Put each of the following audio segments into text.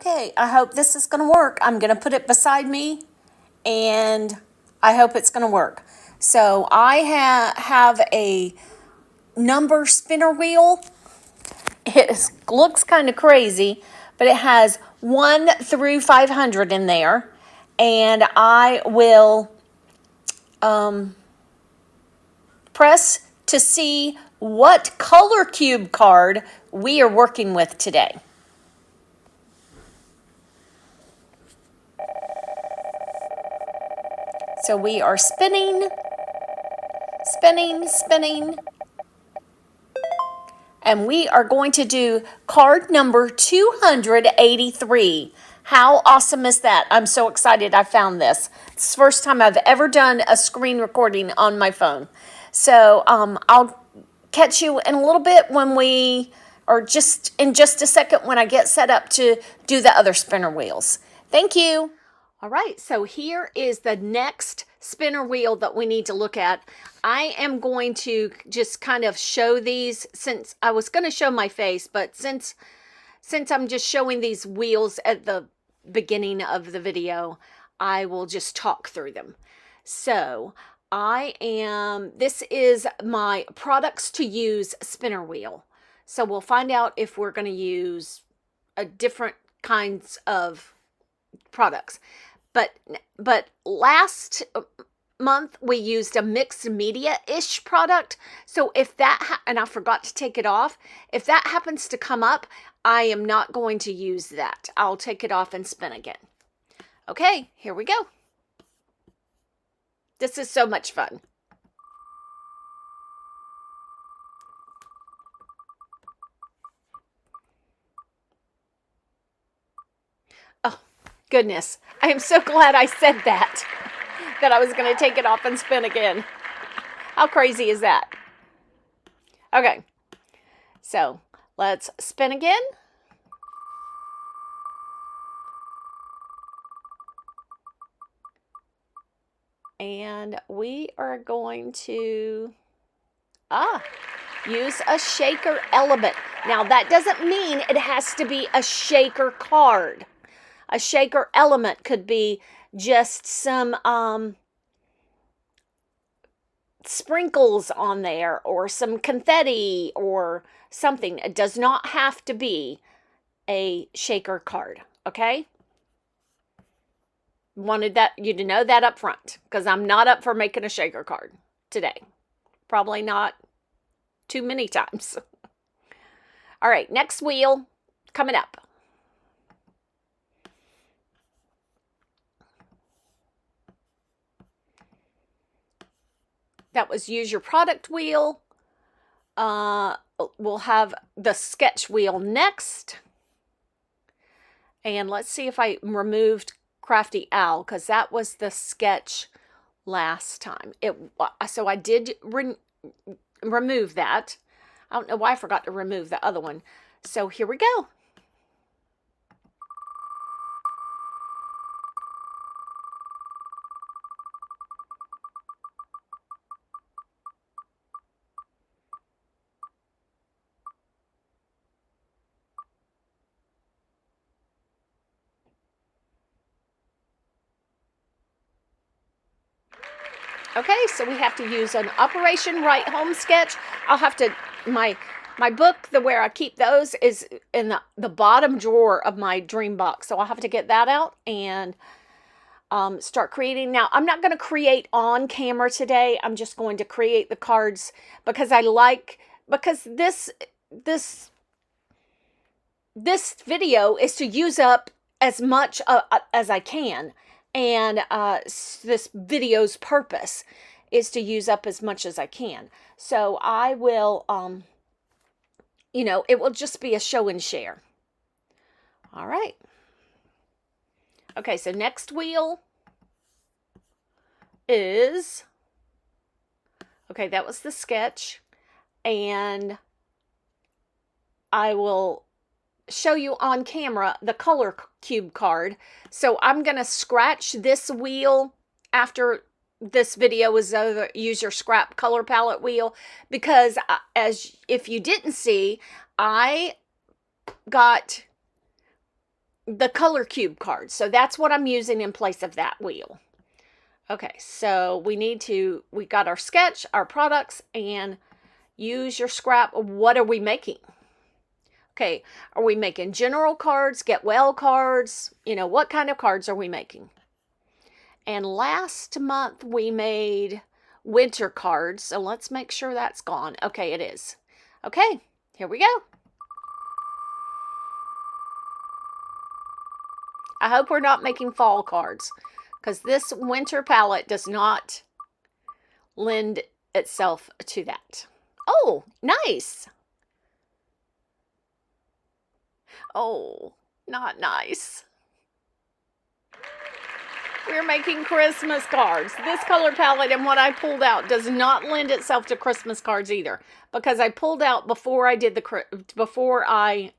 Okay, I hope this is going to work. I'm going to put it beside me, and I hope it's going to work. So I have a number spinner wheel. It looks kind of crazy, but it has 1 through 500 in there, and I will press to see what color cube card we are working with today. So we are spinning, spinning, spinning. And we are going to do card number 283. How awesome is that? I'm so excited I found this. It's the first time I've ever done a screen recording on my phone. So I'll catch you in a little bit when in just a second when I get set up to do the other spinner wheels. Thank you. All right, so here is the next spinner wheel that we need to look at. I am going to just kind of show these, since I was going to show my face, but since I'm just showing these wheels at the beginning of the video, I will just talk through them. So this is my products to use spinner wheel. So we'll find out if we're going to use different kinds of products. But last month we used a mixed media-ish product. So if that, and I forgot to take it off, if that happens to come up, I am not going to use that. I'll take it off and spin again. Okay, here we go. This is so much fun. Oh, goodness. I am so glad I said that I was going to take it off and spin again. How crazy is that? Okay, so let's spin again. And we are going to use a shaker element. Now that doesn't mean it has to be a shaker card. A shaker element could be just some sprinkles on there, or some confetti or something. It does not have to be a shaker card, okay? Wanted you to know that up front, because I'm not up for making a shaker card today. Probably not too many times. All right, next wheel coming up. That was use your product wheel. We'll have the sketch wheel next. And let's see if I removed Crafty Owl, because that was the sketch last time. So I did remove that. I don't know why I forgot to remove the other one. So here we go. Okay, so we have to use an Operation Right Home sketch. I'll have to, my book, where I keep those, is in the bottom drawer of my dream box. So I'll have to get that out and start creating. Now, I'm not going to create on camera today. I'm just going to create the cards because because this video is to use up as much as I can. And this video's purpose is to use up as much as I can. So I will, it will just be a show and share. All right. Okay, so next wheel is, okay, that was the sketch. And I will show you on camera the color cube card. So I'm going to scratch this wheel after this video is over. Use your scrap color palette wheel, because if you didn't see, I got the color cube card. So that's what I'm using in place of that wheel. Okay, so we got our sketch, our products, and use your scrap. What are we making? Okay, are we making general cards, get well cards? What kind of cards are we making? And last month we made winter cards, so let's make sure that's gone. Okay, it is. Okay, here we go. I hope we're not making fall cards, because this winter palette does not lend itself to that. Oh, nice. Oh, not nice. We're making Christmas cards. This color palette and what I pulled out does not lend itself to Christmas cards either, because I pulled out before I did I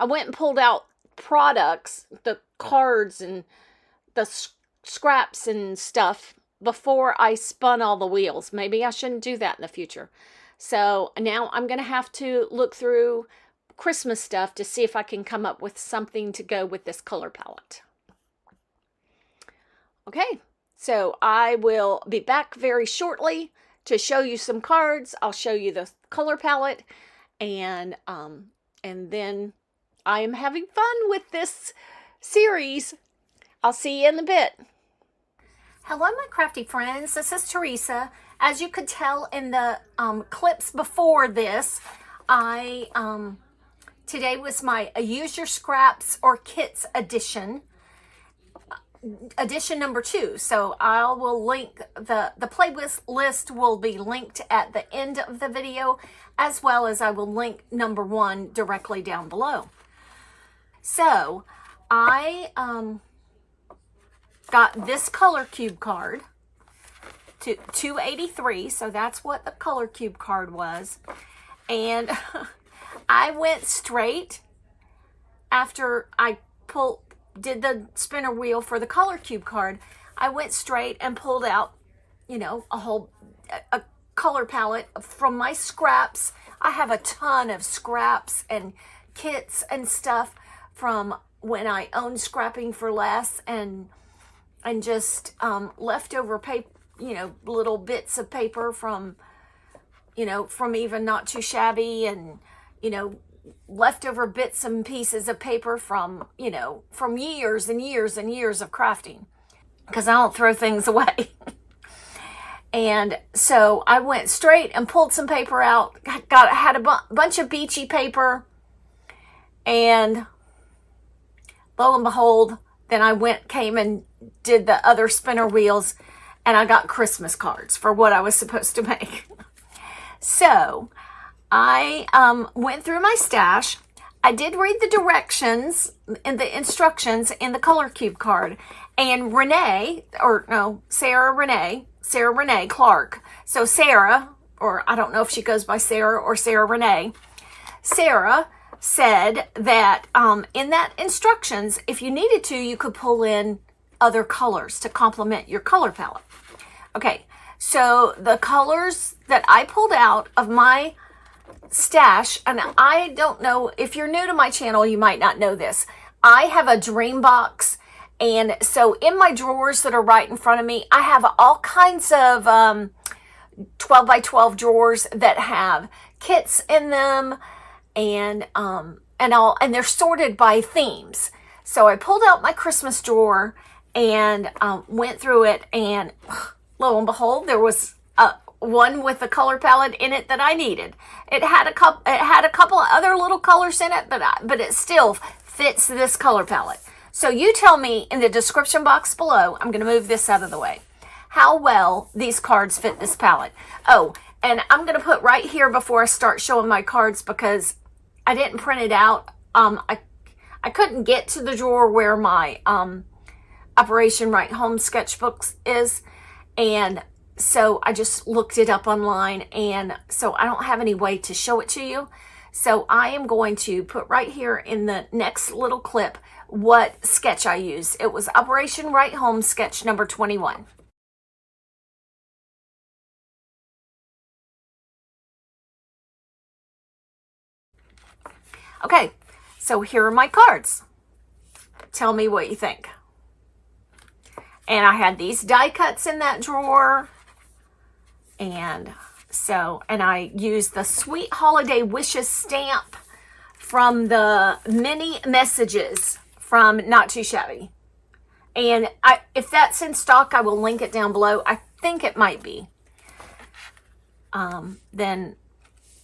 went and pulled out products, the cards and the scraps and stuff before I spun all the wheels. Maybe I shouldn't do that in the future. So now I'm going to have to look through Christmas stuff to see if I can come up with something to go with this color palette. Okay, so I will be back very shortly to show you some cards. I'll show you the color palette, and then I am having fun with this series. I'll see you in a bit. Hello, my crafty friends. This is Teresa. As you could tell in the clips before this, today was my Use Your Scraps or Kits edition number 2. So I will link the playlist list will be linked at the end of the video, as well as I will link number 1 directly down below. So I got this color cube card to $2.83, so that's what the color cube card was. And I went straight after I did the spinner wheel for the color cube card. I went straight and pulled out, a color palette from my scraps. I have a ton of scraps and kits and stuff from when I owned Scrapping for Less, and just leftover paper, little bits of paper from even Not Too Shabby, and leftover bits and pieces of paper from years and years and years of crafting, because I don't throw things away. And so I went straight and pulled some paper out, had a bunch of beachy paper, and lo and behold, then I came and did the other spinner wheels, and I got Christmas cards for what I was supposed to make. So I went through my stash. I did read the directions and the instructions in the color cube card. And Sarah Renee Clark. So Sarah, or I don't know if she goes by Sarah or Sarah Renee. Sarah said that in that instructions, if you needed to, you could pull in other colors to complement your color palette. Okay, so the colors that I pulled out of my stash, and I don't know, if you're new to my channel, you might not know this. I have a dream box, and so in my drawers that are right in front of me, I have all kinds of 12 by 12 drawers that have kits in them, and they're sorted by themes. So I pulled out my Christmas drawer and went through it, and lo and behold, there was one with a color palette in it that I needed. It had a couple of other little colors in it, but it still fits this color palette. So you tell me in the description box below, I'm going to move this out of the way, how well these cards fit this palette. Oh, and I'm going to put right here before I start showing my cards, because I didn't print it out. I couldn't get to the drawer where my Operation Right Home sketchbooks is, and so I just looked it up online, and so I don't have any way to show it to you. So I am going to put right here in the next little clip what sketch I used. It was Operation Right Home sketch number 21. Okay, so here are my cards. Tell me what you think. And I had these die cuts in that drawer. And I used the Sweet Holiday Wishes stamp from the mini messages from Not Too Shabby. And if that's in stock, I will link it down below. I think it might be. Then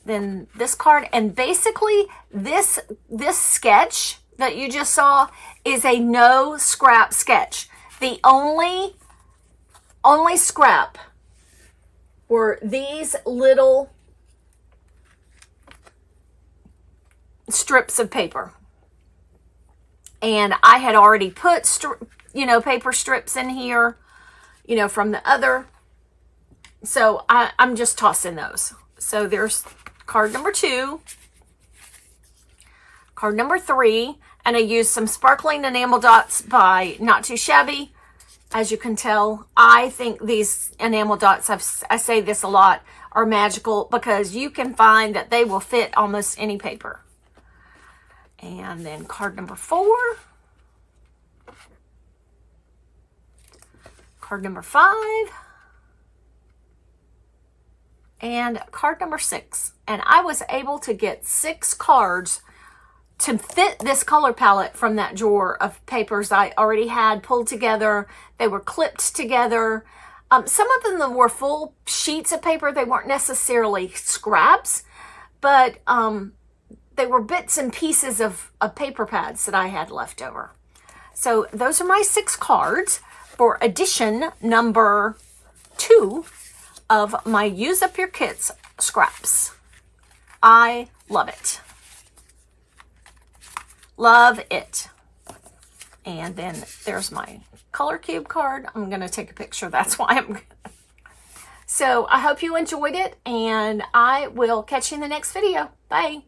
this card, and basically this sketch that you just saw is a no scrap sketch. The only scrap were these little strips of paper. And I had already put, paper strips in here, from the other. So I'm just tossing those. So there's card number 2, card number 3, and I used some sparkling enamel dots by Not Too Shabby. As you can tell, I think these enamel dots, I say this a lot, are magical because you can find that they will fit almost any paper. And then card number 4. Card number 5. And card number 6. And I was able to get 6 cards to fit this color palette from that drawer of papers I already had pulled together. They were clipped together. Some of them were full sheets of paper. They weren't necessarily scraps, but they were bits and pieces of paper pads that I had left over. So those are my 6 cards for edition number 2 of my Use Up Your Kits scraps. I love it. Love it. And then there's my color cube card. I'm going to take a picture. That's why I'm... So I hope you enjoyed it, and I will catch you in the next video. Bye.